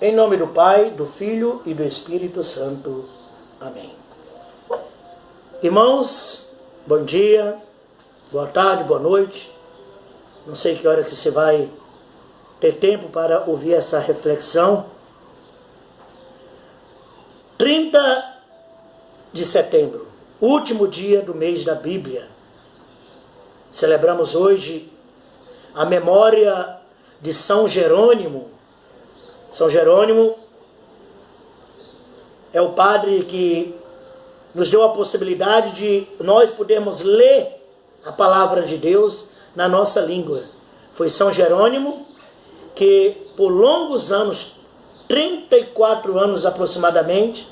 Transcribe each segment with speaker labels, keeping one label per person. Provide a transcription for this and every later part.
Speaker 1: Em nome do Pai, do Filho e do Espírito Santo. Amém. Irmãos, bom dia, boa tarde, boa noite. Não sei que hora que você vai ter tempo para ouvir essa reflexão. 30 de setembro, último dia do mês da Bíblia. Celebramos hoje a memória de São Jerônimo. São Jerônimo é o padre que nos deu a possibilidade de nós podermos ler a palavra de Deus na nossa língua. Foi São Jerônimo que por longos anos, 34 anos aproximadamente,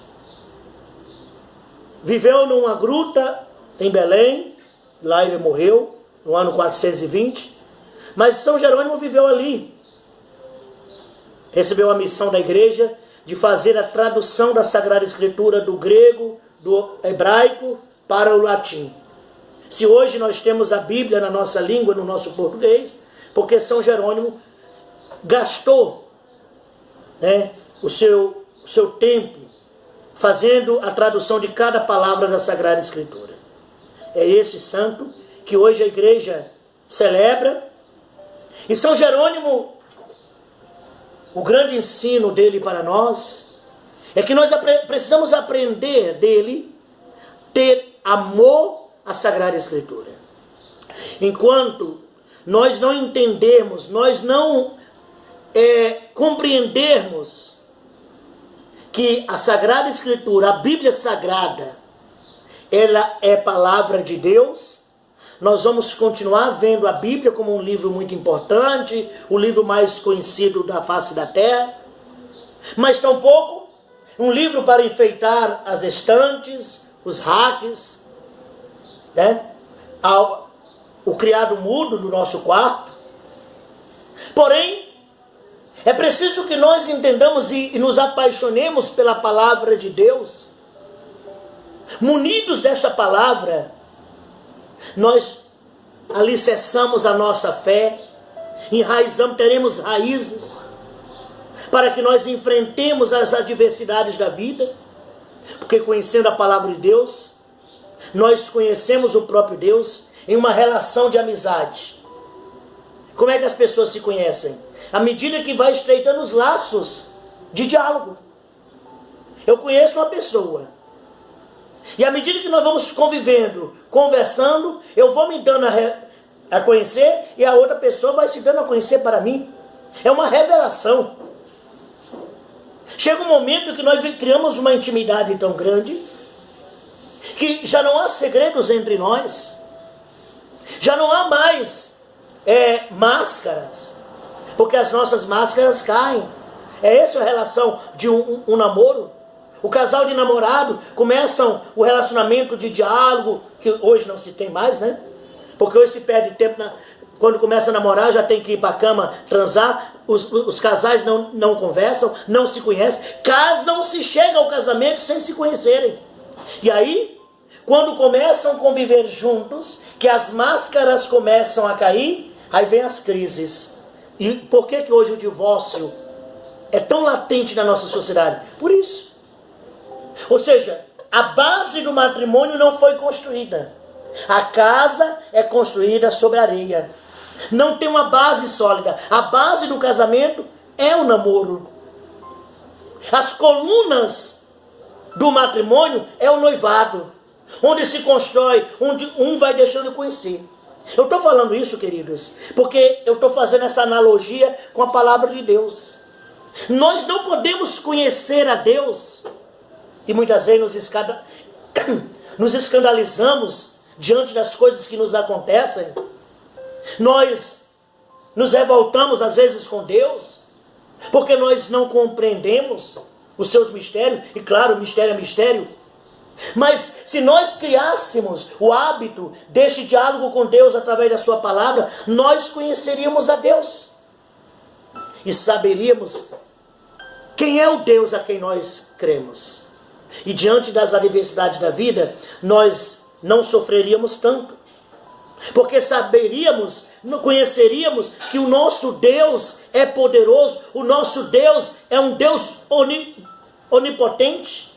Speaker 1: viveu numa gruta em Belém. Lá ele morreu no ano 420, mas São Jerônimo viveu ali. Recebeu a missão da igreja de fazer a tradução da Sagrada Escritura do grego, do hebraico para o latim. Se hoje nós temos a Bíblia na nossa língua, no nosso português, porque São Jerônimo gastou, o seu tempo fazendo a tradução de cada palavra da Sagrada Escritura. É esse santo que hoje a igreja celebra. E São Jerônimo, o grande ensino dele para nós é que nós precisamos aprender dele, ter amor à Sagrada Escritura. Enquanto nós não entendermos, nós não compreendermos que a Sagrada Escritura, a Bíblia Sagrada, ela é palavra de Deus, nós vamos continuar vendo a Bíblia como um livro muito importante, o livro mais conhecido da face da terra, mas tampouco um livro para enfeitar as estantes, os racks, o criado mudo do nosso quarto. Porém, é preciso que nós entendamos e nos apaixonemos pela palavra de Deus. Munidos desta palavra, nós alicerçamos a nossa fé, enraizamos, teremos raízes, para que nós enfrentemos as adversidades da vida, porque conhecendo a palavra de Deus, nós conhecemos o próprio Deus em uma relação de amizade. Como é que as pessoas se conhecem? À medida que vai estreitando os laços de diálogo. Eu conheço uma pessoa, e à medida que nós vamos convivendo, conversando, eu vou me dando a conhecer e a outra pessoa vai se dando a conhecer para mim. É uma revelação. Chega um momento que nós criamos uma intimidade tão grande que já não há segredos entre nós. Já não há mais máscaras, porque as nossas máscaras caem. É essa a relação de um namoro. O casal de namorado começam o relacionamento de diálogo, que hoje não se tem mais, Porque hoje se perde tempo, quando começa a namorar já tem que ir para a cama transar, os casais não conversam, não se conhecem, casam-se, chegam ao casamento sem se conhecerem. E aí, quando começam a conviver juntos, que as máscaras começam a cair, aí vem as crises. E por que hoje o divórcio é tão latente na nossa sociedade? Por isso. Ou seja, a base do matrimônio não foi construída. A casa é construída sobre areia. Não tem uma base sólida. A base do casamento é o namoro. As colunas do matrimônio é o noivado, onde se constrói, onde um vai deixando de conhecer. Eu estou falando isso, queridos, porque eu estou fazendo essa analogia com a palavra de Deus. Nós não podemos conhecer a Deus, e muitas vezes nos escandalizamos diante das coisas que nos acontecem. Nós nos revoltamos às vezes com Deus, porque nós não compreendemos os seus mistérios, e claro, mistério é mistério. Mas se nós criássemos o hábito deste diálogo com Deus através da sua palavra, nós conheceríamos a Deus e saberíamos quem é o Deus a quem nós cremos. E diante das adversidades da vida, nós não sofreríamos tanto. Porque saberíamos, conheceríamos que o nosso Deus é poderoso, o nosso Deus é um Deus onipotente,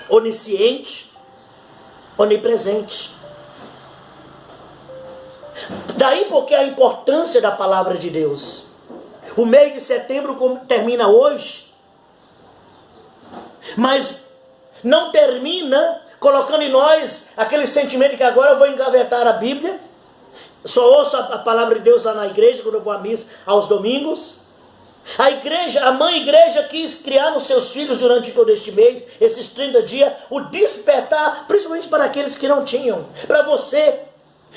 Speaker 1: onisciente, onipresente. Daí porque a importância da palavra de Deus. O mês de setembro termina hoje, mas não termina colocando em nós aquele sentimento que agora eu vou engavetar a Bíblia, só ouço a palavra de Deus lá na igreja, quando eu vou à missa aos domingos. A igreja, a mãe igreja quis criar nos seus filhos durante todo este mês, esses 30 dias, o despertar, principalmente para aqueles que não tinham. Para você,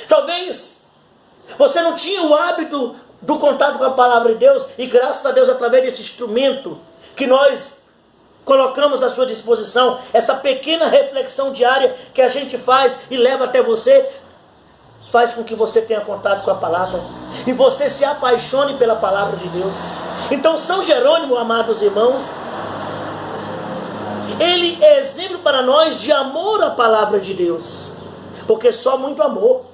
Speaker 1: talvez você não tinha o hábito do contato com a palavra de Deus, e graças a Deus, através desse instrumento que nós colocamos à sua disposição, essa pequena reflexão diária que a gente faz e leva até você, faz com que você tenha contato com a palavra e você se apaixone pela palavra de Deus. Então São Jerônimo, amados irmãos, ele é exemplo para nós de amor à palavra de Deus, porque só muito amor.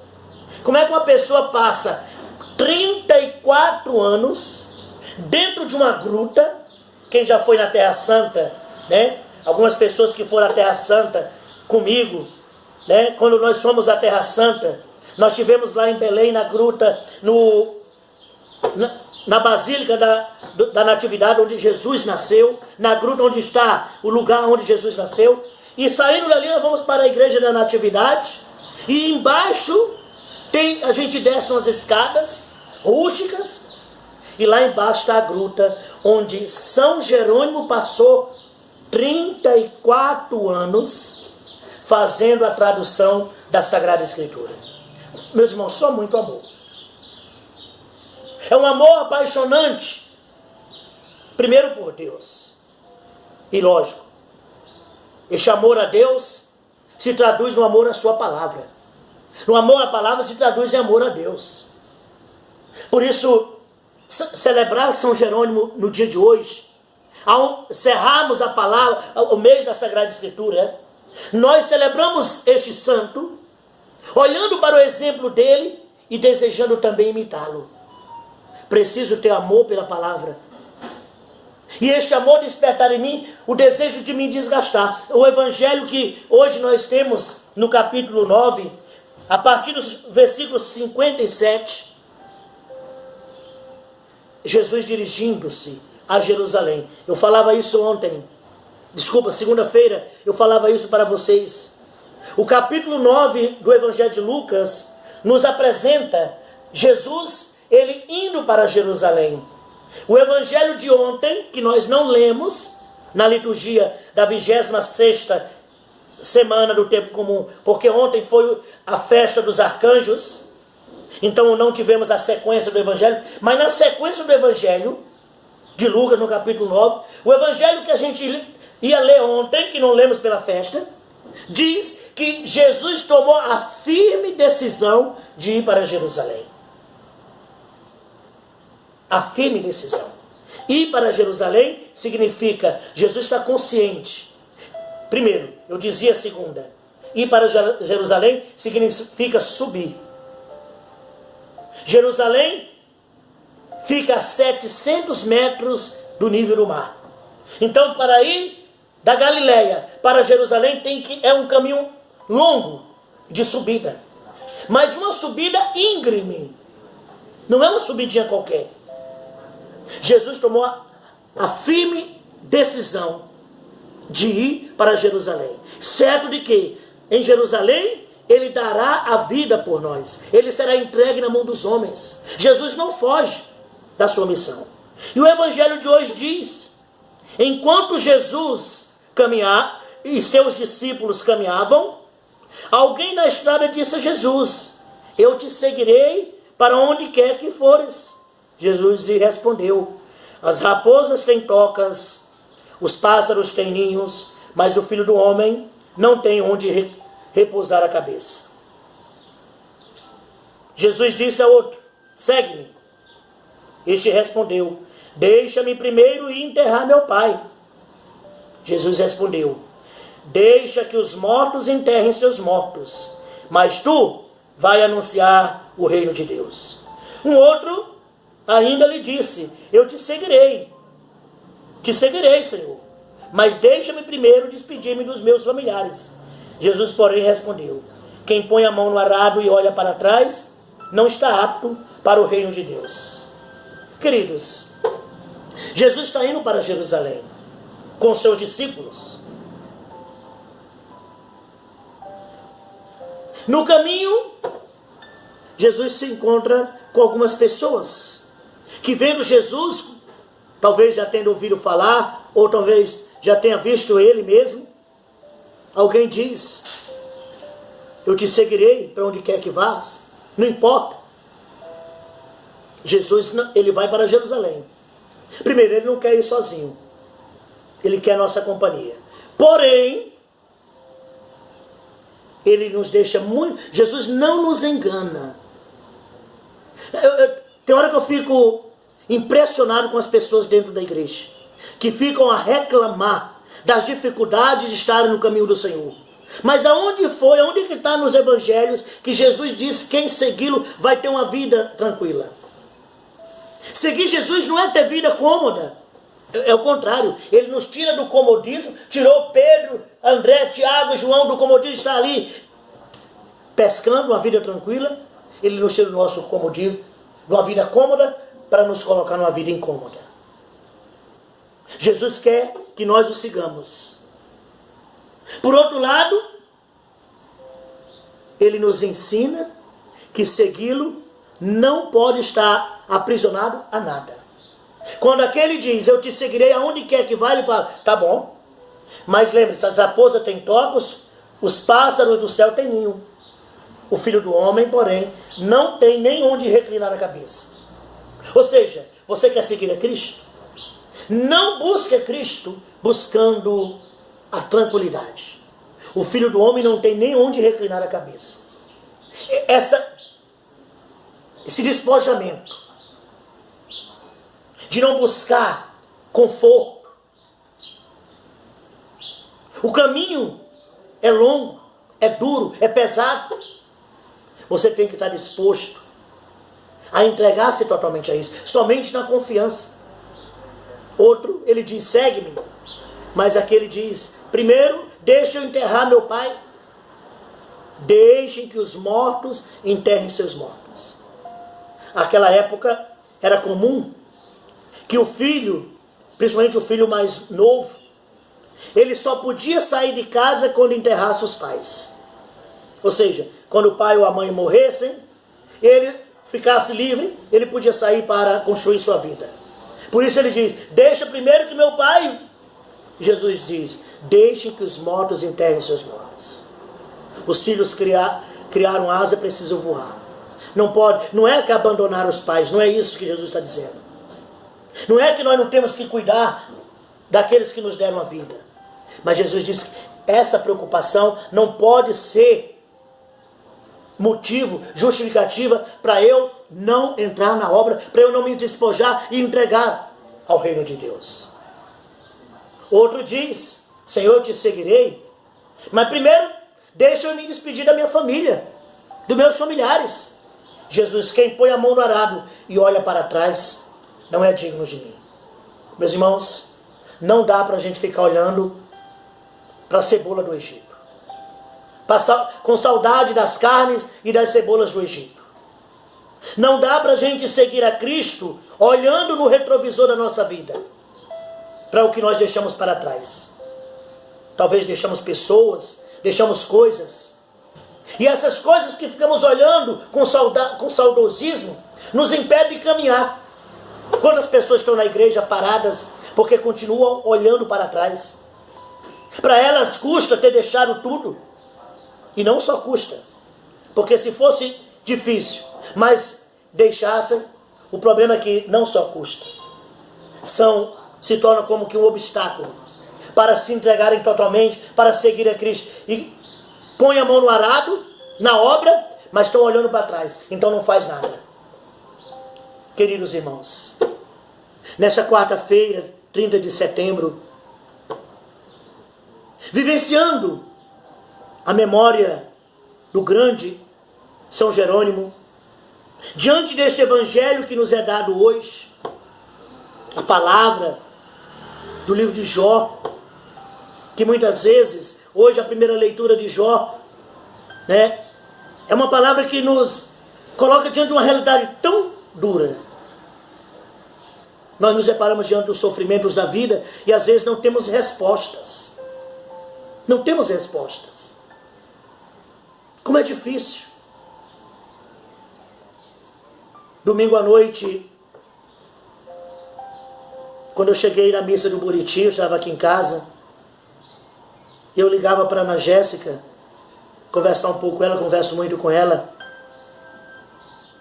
Speaker 1: Como é que uma pessoa passa 34 anos dentro de uma gruta? Quem já foi na Terra Santa, né? Algumas pessoas que foram à Terra Santa comigo, né? Quando nós fomos à Terra Santa, nós estivemos lá em Belém, na gruta, na Basílica da Natividade, onde Jesus nasceu, na gruta onde está o lugar onde Jesus nasceu, e saindo dali nós vamos para a Igreja da Natividade, e embaixo a gente desce umas escadas rústicas, e lá embaixo está a gruta onde São Jerônimo passou 34 anos fazendo a tradução da Sagrada Escritura. Meus irmãos, só muito amor. É um amor apaixonante, primeiro por Deus. E lógico, esse amor a Deus se traduz no amor à sua palavra. No amor à palavra se traduz em amor a Deus. Por isso, celebrar São Jerônimo no dia de hoje, ao encerrarmos a palavra, o mês da Sagrada Escritura, nós celebramos este santo, olhando para o exemplo dele e desejando também imitá-lo. Preciso ter amor pela palavra. E este amor despertar em mim o desejo de me desgastar. O evangelho que hoje nós temos no capítulo 9, a partir do versículo 57, Jesus dirigindo-se a Jerusalém. Eu falava isso ontem. Desculpa, segunda-feira eu falava isso para vocês. O capítulo 9 do Evangelho de Lucas nos apresenta Jesus, ele indo para Jerusalém. O Evangelho de ontem, que nós não lemos, na liturgia da 26ª semana do tempo comum, porque ontem foi a festa dos arcanjos, então não tivemos a sequência do Evangelho, mas na sequência do Evangelho de Lucas, no capítulo 9, o Evangelho que a gente ia ler ontem, que não lemos pela festa, diz que Jesus tomou a firme decisão de ir para Jerusalém. A firme decisão. Ir para Jerusalém significa, Jesus está consciente. Primeiro, eu dizia segunda, ir para Jerusalém significa subir. Jerusalém fica a 700 metros do nível do mar. Então, para ir da Galileia para Jerusalém é um caminho longo de subida. Mas uma subida íngreme. Não é uma subidinha qualquer. Jesus tomou a firme decisão de ir para Jerusalém. Certo de que em Jerusalém ele dará a vida por nós. Ele será entregue na mão dos homens. Jesus não foge da sua missão. E o Evangelho de hoje diz: enquanto Jesus caminhar e seus discípulos caminhavam, alguém na estrada disse a Jesus: eu te seguirei para onde quer que fores. Jesus lhe respondeu: as raposas têm tocas, os pássaros têm ninhos, mas o Filho do Homem não tem onde repousar a cabeça. Jesus disse a outro: segue-me. Este respondeu: deixa-me primeiro ir enterrar meu pai. Jesus respondeu: deixa que os mortos enterrem seus mortos, mas tu vai anunciar o reino de Deus. Um outro ainda lhe disse: eu te seguirei, Senhor, mas deixa-me primeiro despedir-me dos meus familiares. Jesus, porém, respondeu: quem põe a mão no arado e olha para trás, não está apto para o reino de Deus. Queridos, Jesus está indo para Jerusalém com seus discípulos. No caminho, Jesus se encontra com algumas pessoas que, vendo Jesus, talvez já tendo ouvido falar, ou talvez já tenha visto ele mesmo, alguém diz: eu te seguirei para onde quer que vás, não importa. Jesus, ele vai para Jerusalém. Primeiro, ele não quer ir sozinho, ele quer nossa companhia. Porém, ele nos deixa muito. Jesus não nos engana. Tem hora que eu fico impressionado com as pessoas dentro da igreja, que ficam a reclamar das dificuldades de estarem no caminho do Senhor. Mas aonde que está nos evangelhos que Jesus diz que quem segui-lo vai ter uma vida tranquila? Seguir Jesus não é ter vida cômoda. É o contrário. Ele nos tira do comodismo. Tirou Pedro, André, Tiago e João do comodismo. Está ali pescando uma vida tranquila. Ele nos tira do nosso comodismo, de uma vida cômoda, para nos colocar numa vida incômoda. Jesus quer que nós o sigamos. Por outro lado, ele nos ensina que segui-lo não pode estar aprisionado a nada. Quando aquele diz: eu te seguirei aonde quer que vá, ele fala: tá bom, mas lembre-se, as raposas têm tocos, os pássaros do céu têm ninho. O Filho do Homem, porém, não tem nem onde reclinar a cabeça. Ou seja, você quer seguir a Cristo? Não busque a Cristo buscando a tranquilidade. O Filho do Homem não tem nem onde reclinar a cabeça. Esse despojamento de não buscar conforto. O caminho é longo, é duro, é pesado. Você tem que estar disposto a entregar-se totalmente a isso, somente na confiança. Outro, ele diz: segue-me. Mas aquele diz: primeiro, deixa eu enterrar meu pai. Deixem que os mortos enterrem seus mortos. Naquela época era comum que o filho, principalmente o filho mais novo, ele só podia sair de casa quando enterrasse os pais. Ou seja, quando o pai ou a mãe morressem, ele ficasse livre, ele podia sair para construir sua vida. Por isso ele diz: deixa primeiro que meu pai. Jesus diz: deixe que os mortos enterrem seus mortos. Os filhos criaram asa, precisam voar. Não é que abandonar os pais, não é isso que Jesus está dizendo. Não é que nós não temos que cuidar daqueles que nos deram a vida. Mas Jesus diz que essa preocupação não pode ser motivo, justificativa para eu não entrar na obra, para eu não me despojar e entregar ao reino de Deus. Outro diz: Senhor, eu te seguirei, mas primeiro deixa eu me despedir da minha família, dos meus familiares. Jesus: quem põe a mão no arado e olha para trás não é digno de mim. Meus irmãos, não dá para a gente ficar olhando para a cebola do Egito, com saudade das carnes e das cebolas do Egito. Não dá para a gente seguir a Cristo olhando no retrovisor da nossa vida para o que nós deixamos para trás. Talvez deixamos pessoas, deixamos coisas, e essas coisas que ficamos olhando com saudosismo nos impedem de caminhar. Quando as pessoas estão na igreja paradas porque continuam olhando para trás, para elas custa ter deixado tudo. E não só custa, porque se fosse difícil, mas deixassem, o problema é que não só custa, se torna como que um obstáculo para se entregarem totalmente, para seguir a Cristo. E põe a mão no arado, na obra, mas estão olhando para trás, então não faz nada. Queridos irmãos, nessa quarta-feira, 30 de setembro, vivenciando a memória do grande São Jerônimo, diante deste evangelho que nos é dado hoje, a palavra do livro de Jó, que muitas vezes, hoje a primeira leitura de Jó, né, é uma palavra que nos coloca diante de uma realidade tão dura. Nós nos deparamos diante dos sofrimentos da vida e às vezes não temos respostas. Não temos respostas. Como é difícil. Domingo à noite, quando eu cheguei na missa do Buriti, eu estava aqui em casa, eu ligava para a Ana Jéssica, conversar um pouco com ela, converso muito com ela,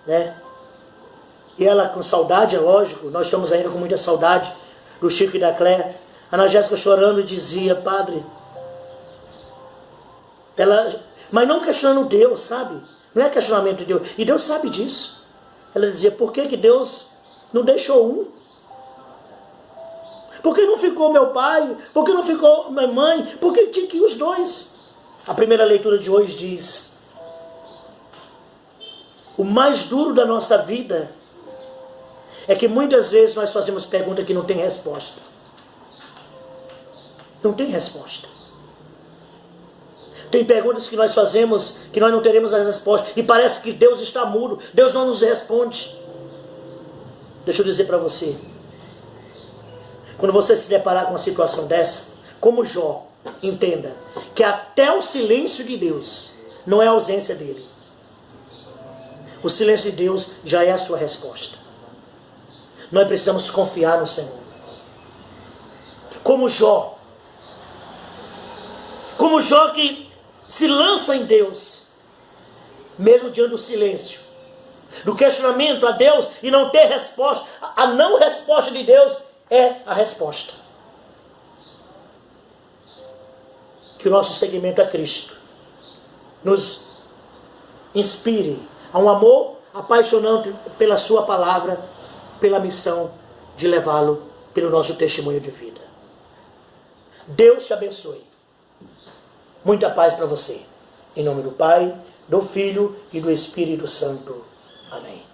Speaker 1: né? E ela com saudade, é lógico, nós estamos ainda com muita saudade do Chico e da Cléia. A Ana Jéssica chorando dizia, padre, mas não questionando Deus, sabe? Não é questionamento de Deus, e Deus sabe disso. Ela dizia, por que Deus não deixou um? Por que não ficou meu pai? Por que não ficou minha mãe? Por que tinha que ir os dois? A primeira leitura de hoje diz, o mais duro da nossa vida é que muitas vezes nós fazemos perguntas que não tem resposta. Não tem resposta. Tem perguntas que nós fazemos que nós não teremos as respostas. E parece que Deus está mudo. Deus não nos responde. Deixa eu dizer para você. Quando você se deparar com uma situação dessa, como Jó, entenda que até o silêncio de Deus não é a ausência dele. O silêncio de Deus já é a sua resposta. Nós precisamos confiar no Senhor. Como Jó que se lança em Deus, mesmo diante do silêncio, do questionamento a Deus e não ter resposta. A não resposta de Deus é a resposta. Que o nosso seguimento a Cristo nos inspire a um amor apaixonante pela sua palavra, pela missão de levá-lo pelo nosso testemunho de vida. Deus te abençoe. Muita paz para você. Em nome do Pai, do Filho e do Espírito Santo. Amém.